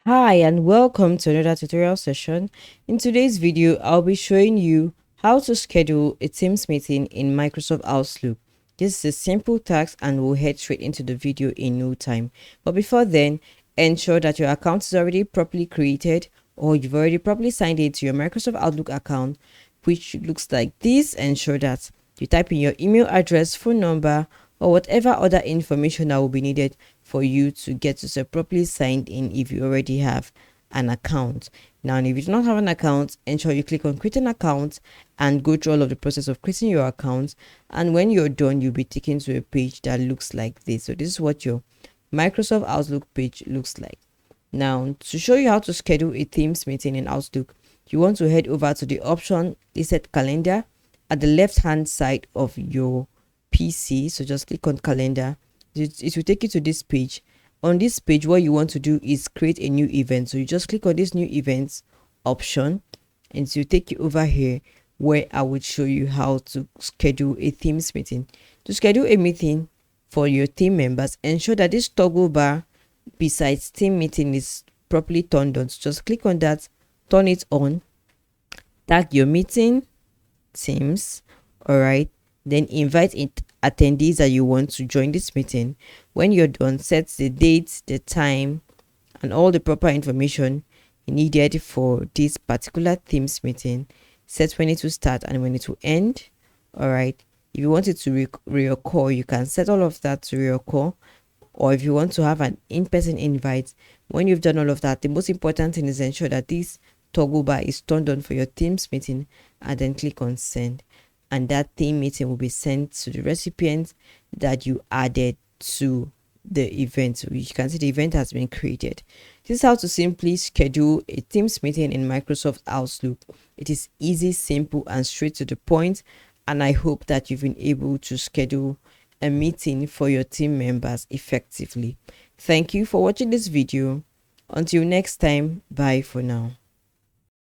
Hi and welcome to another tutorial session. In today's video, I'll be showing you how to schedule a Teams meeting in Microsoft Outlook. This is a simple task and we'll head straight into the video in no time. But before then, ensure that your account is already properly created or you've already properly signed into your Microsoft Outlook account, which looks like this. Ensure that you type in your email address, phone number, or whatever other information that will be needed for you to get yourself properly signed in if you already have an account. Now, if you do not have an account, ensure you click on create an account and go through all of the process of creating your account. And when you're done, you'll be taken to a page that looks like this. So this is what your Microsoft Outlook page looks like. Now, to show you how to schedule a Teams meeting in Outlook, you want to head over to the option listed calendar at the left hand side of your PC. So just click on calendar. It will take you to this page. On this page, what you want to do is create a new event. So you just click on this new events option and it will take you over here where I would show you how to schedule a Teams meeting. To schedule a meeting for your team members, ensure that this toggle bar besides team meeting is properly turned on. So just click on that, turn it on, tag your meeting teams, all right, then invite attendees that you want to join this meeting. When you're done, set the date, the time, and all the proper information needed for this particular Teams meeting. Set when it will start and when it will end. All right, if you want it to reoccur, you can set all of that to reoccur. Or if you want to have an in-person invite, when you've done all of that, the most important thing is ensure that this toggle bar is turned on for your Teams meeting and then click on send, and that team meeting will be sent to the recipient that you added to the event. So you can see the event has been created. This is how to simply schedule a Teams meeting in Microsoft Outlook. It is easy, simple, and straight to the point, and I hope that you've been able to schedule a meeting for your team members effectively. Thank you for watching this video. Until next time, bye for now.